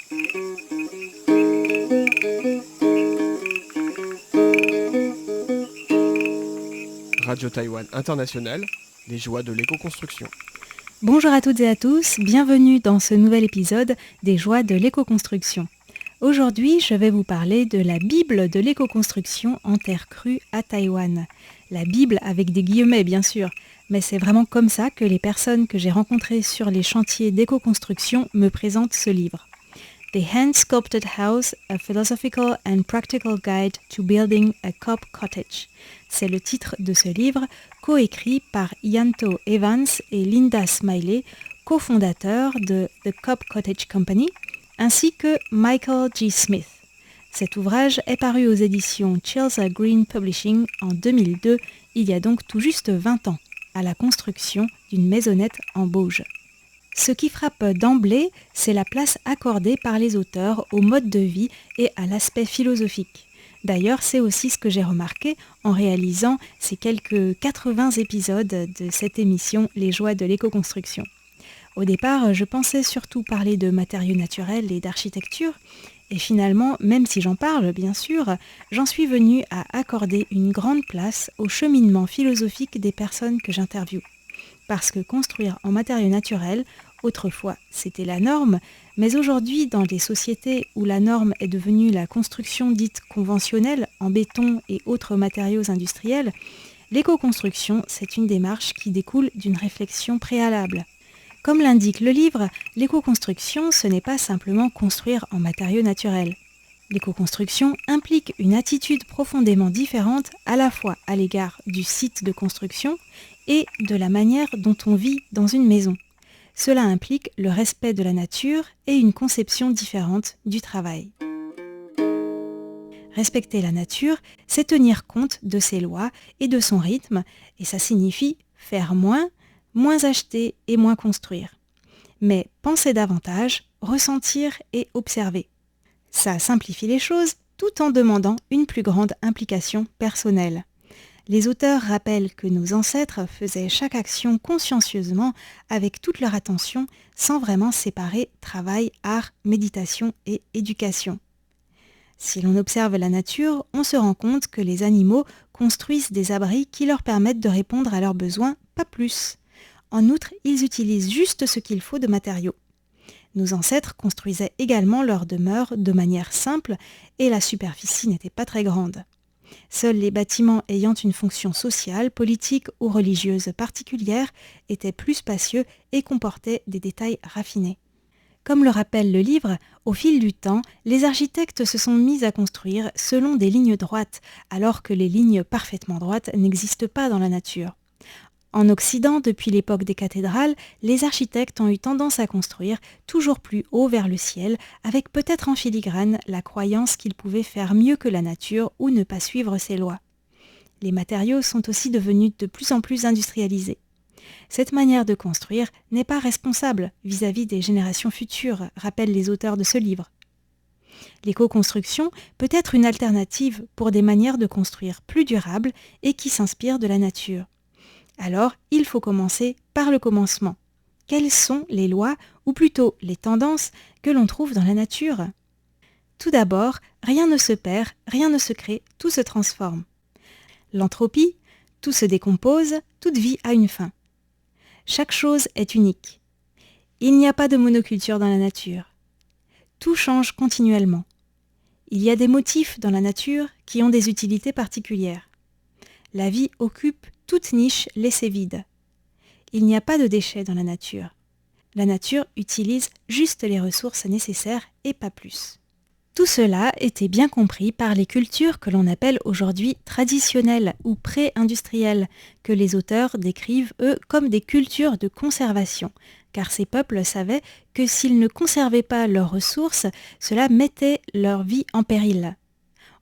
Radio Taïwan International, les joies de l'éco-construction. Bonjour à toutes et à tous, bienvenue dans ce nouvel épisode des joies de l'éco-construction. Aujourd'hui, je vais vous parler de la Bible de l'éco-construction en terre crue à Taïwan. La Bible avec des guillemets bien sûr, mais c'est vraiment comme ça que les personnes que j'ai rencontrées sur les chantiers d'éco-construction me présentent ce livre. The Hand-Sculpted House, a Philosophical and Practical Guide to Building a Cob Cottage. C'est le titre de ce livre, coécrit par Yanto Evans et Linda Smiley, cofondateurs de The Cob Cottage Company, ainsi que Michael G. Smith. Cet ouvrage est paru aux éditions Chelsea Green Publishing en 2002, il y a donc tout juste 20 ans, à la construction d'une maisonnette en Bauge. Ce qui frappe d'emblée, c'est la place accordée par les auteurs au mode de vie et à l'aspect philosophique. D'ailleurs, c'est aussi ce que j'ai remarqué en réalisant ces quelques 80 épisodes de cette émission Les joies de l'éco-construction. Au départ, je pensais surtout parler de matériaux naturels et d'architecture, et finalement, même si j'en parle, bien sûr, j'en suis venue à accorder une grande place au cheminement philosophique des personnes que j'interviewe. Parce que construire en matériaux naturels, autrefois c'était la norme, mais aujourd'hui dans des sociétés où la norme est devenue la construction dite conventionnelle en béton et autres matériaux industriels, l'éco-construction c'est une démarche qui découle d'une réflexion préalable. Comme l'indique le livre, l'éco-construction ce n'est pas simplement construire en matériaux naturels. L'éco-construction implique une attitude profondément différente à la fois à l'égard du site de construction et de la manière dont on vit dans une maison. Cela implique le respect de la nature et une conception différente du travail. Respecter la nature, c'est tenir compte de ses lois et de son rythme, et ça signifie faire moins acheter et moins construire. Mais penser davantage, ressentir et observer. Ça simplifie les choses tout en demandant une plus grande implication personnelle. Les auteurs rappellent que nos ancêtres faisaient chaque action consciencieusement avec toute leur attention sans vraiment séparer travail, art, méditation et éducation. Si l'on observe la nature, on se rend compte que les animaux construisent des abris qui leur permettent de répondre à leurs besoins, pas plus. En outre, ils utilisent juste ce qu'il faut de matériaux. Nos ancêtres construisaient également leurs demeures de manière simple et la superficie n'était pas très grande. Seuls les bâtiments ayant une fonction sociale, politique ou religieuse particulière étaient plus spacieux et comportaient des détails raffinés. Comme le rappelle le livre, au fil du temps, les architectes se sont mis à construire selon des lignes droites, alors que les lignes parfaitement droites n'existent pas dans la nature. En Occident, depuis l'époque des cathédrales, les architectes ont eu tendance à construire toujours plus haut vers le ciel, avec peut-être en filigrane la croyance qu'ils pouvaient faire mieux que la nature ou ne pas suivre ses lois. Les matériaux sont aussi devenus de plus en plus industrialisés. Cette manière de construire n'est pas responsable vis-à-vis des générations futures, rappellent les auteurs de ce livre. L'éco-construction peut être une alternative pour des manières de construire plus durables et qui s'inspirent de la nature. Alors, il faut commencer par le commencement. Quelles sont les lois, ou plutôt les tendances, que l'on trouve dans la nature ? Tout d'abord, rien ne se perd, rien ne se crée, tout se transforme. L'entropie, tout se décompose, toute vie a une fin. Chaque chose est unique. Il n'y a pas de monoculture dans la nature. Tout change continuellement. Il y a des motifs dans la nature qui ont des utilités particulières. La vie occupe toute niche laissée vide. Il n'y a pas de déchets dans la nature. La nature utilise juste les ressources nécessaires et pas plus. Tout cela était bien compris par les cultures que l'on appelle aujourd'hui traditionnelles ou pré-industrielles, que les auteurs décrivent, eux, comme des cultures de conservation, car ces peuples savaient que s'ils ne conservaient pas leurs ressources, cela mettait leur vie en péril.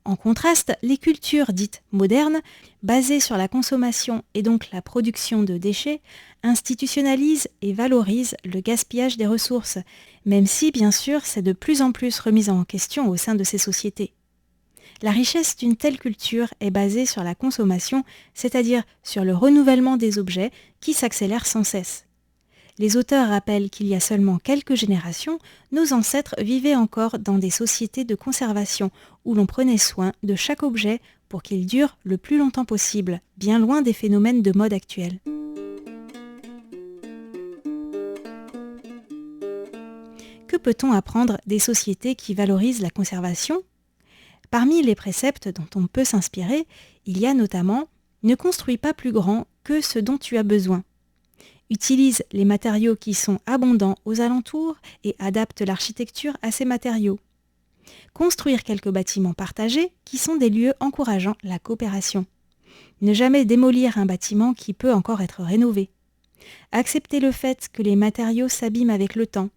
En contraste, les cultures dites modernes, basées sur la consommation et donc la production de déchets, institutionnalisent et valorisent le gaspillage des ressources, même si, bien sûr, c'est de plus en plus remis en question au sein de ces sociétés. La richesse d'une telle culture est basée sur la consommation, c'est-à-dire sur le renouvellement des objets qui s'accélère sans cesse. Les auteurs rappellent qu'il y a seulement quelques générations, nos ancêtres vivaient encore dans des sociétés de conservation où l'on prenait soin de chaque objet pour qu'il dure le plus longtemps possible, bien loin des phénomènes de mode actuels. Que peut-on apprendre des sociétés qui valorisent la conservation ? Parmi les préceptes dont on peut s'inspirer, il y a notamment « Ne construis pas plus grand que ce dont tu as besoin ». Utilise les matériaux qui sont abondants aux alentours et adapte l'architecture à ces matériaux. Construire quelques bâtiments partagés qui sont des lieux encourageant la coopération. Ne jamais démolir un bâtiment qui peut encore être rénové. Accepter le fait que les matériaux s'abîment avec le temps.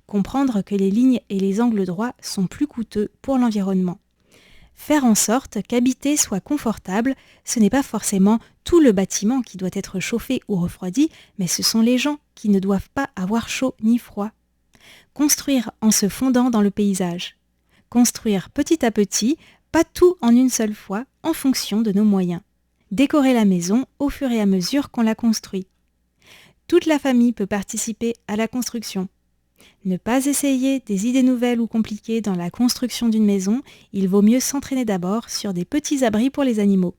Comprendre que les lignes et les angles droits sont plus coûteux pour l'environnement. Faire en sorte qu'habiter soit confortable, ce n'est pas forcément tout le bâtiment qui doit être chauffé ou refroidi, mais ce sont les gens qui ne doivent pas avoir chaud ni froid. Construire en se fondant dans le paysage. Construire petit à petit, pas tout en une seule fois, en fonction de nos moyens. Décorer la maison au fur et à mesure qu'on la construit. Toute la famille peut participer à la construction. Ne pas essayer des idées nouvelles ou compliquées dans la construction d'une maison, il vaut mieux s'entraîner d'abord sur des petits abris pour les animaux.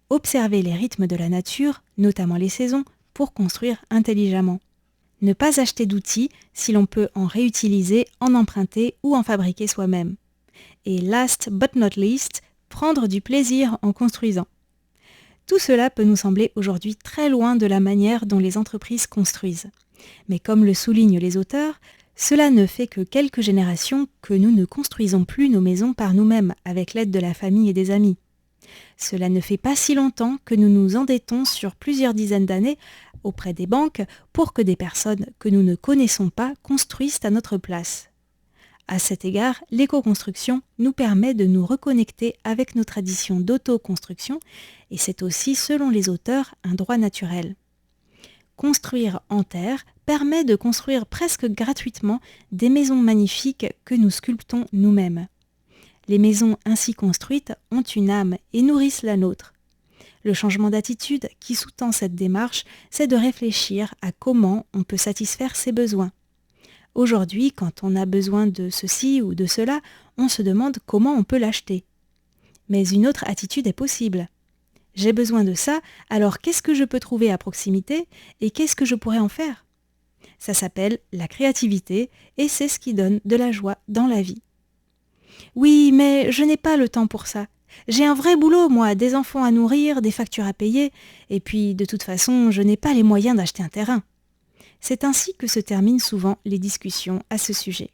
Observer les rythmes de la nature, notamment les saisons, pour construire intelligemment. Ne pas acheter d'outils si l'on peut en réutiliser, en emprunter ou en fabriquer soi-même. Et last but not least, prendre du plaisir en construisant. Tout cela peut nous sembler aujourd'hui très loin de la manière dont les entreprises construisent. Mais comme le soulignent les auteurs, cela ne fait que quelques générations que nous ne construisons plus nos maisons par nous-mêmes avec l'aide de la famille et des amis. Cela ne fait pas si longtemps que nous nous endettons sur plusieurs dizaines d'années auprès des banques pour que des personnes que nous ne connaissons pas construisent à notre place. À cet égard, l'éco-construction nous permet de nous reconnecter avec nos traditions d'autoconstruction et c'est aussi, selon les auteurs, un droit naturel. Construire en terre permet de construire presque gratuitement des maisons magnifiques que nous sculptons nous-mêmes. Les maisons ainsi construites ont une âme et nourrissent la nôtre. Le changement d'attitude qui sous-tend cette démarche, c'est de réfléchir à comment on peut satisfaire ses besoins. Aujourd'hui, quand on a besoin de ceci ou de cela, on se demande comment on peut l'acheter. Mais une autre attitude est possible. J'ai besoin de ça, alors qu'est-ce que je peux trouver à proximité et qu'est-ce que je pourrais en faire ? Ça s'appelle la créativité et c'est ce qui donne de la joie dans la vie. Oui, mais je n'ai pas le temps pour ça. J'ai un vrai boulot, moi, des enfants à nourrir, des factures à payer, et puis de toute façon, je n'ai pas les moyens d'acheter un terrain. C'est ainsi que se terminent souvent les discussions à ce sujet.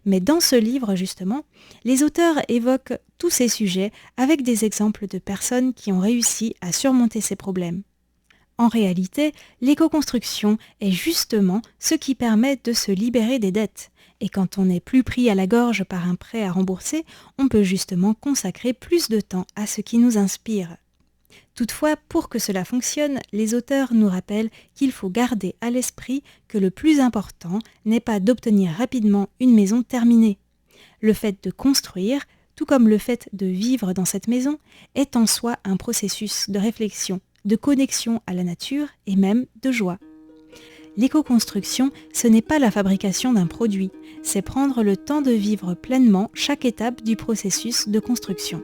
Mais dans ce livre, justement, les auteurs évoquent tous ces sujets avec des exemples de personnes qui ont réussi à surmonter ces problèmes. En réalité, l'éco-construction est justement ce qui permet de se libérer des dettes. Et quand on n'est plus pris à la gorge par un prêt à rembourser, on peut justement consacrer plus de temps à ce qui nous inspire. Toutefois, pour que cela fonctionne, les auteurs nous rappellent qu'il faut garder à l'esprit que le plus important n'est pas d'obtenir rapidement une maison terminée. Le fait de construire, tout comme le fait de vivre dans cette maison, est en soi un processus de réflexion, de connexion à la nature et même de joie. L'éco-construction, ce n'est pas la fabrication d'un produit, c'est prendre le temps de vivre pleinement chaque étape du processus de construction.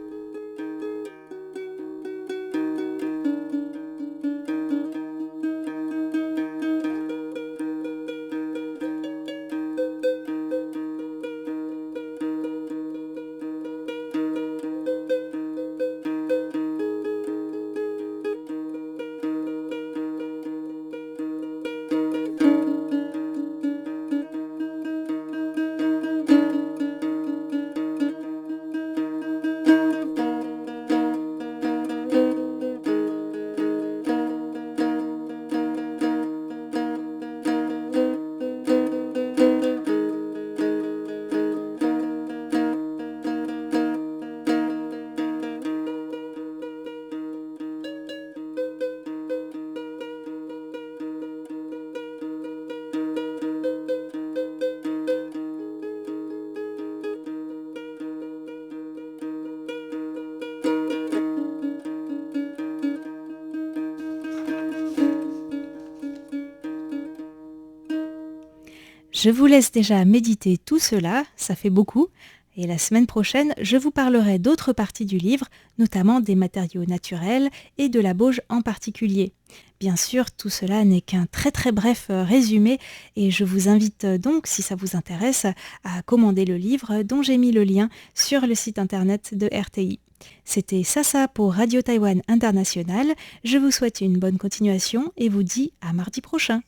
Je vous laisse déjà méditer tout cela, ça fait beaucoup. Et la semaine prochaine, je vous parlerai d'autres parties du livre, notamment des matériaux naturels et de la bauge en particulier. Bien sûr, tout cela n'est qu'un très très bref résumé et je vous invite donc, si ça vous intéresse, à commander le livre dont j'ai mis le lien sur le site internet de RTI. C'était Sasa pour Radio Taïwan International. Je vous souhaite une bonne continuation et vous dis à mardi prochain.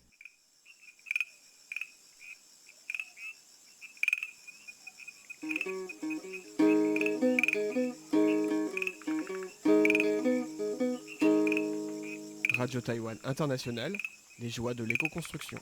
Radio Taïwan International, les joies de l'éco-construction.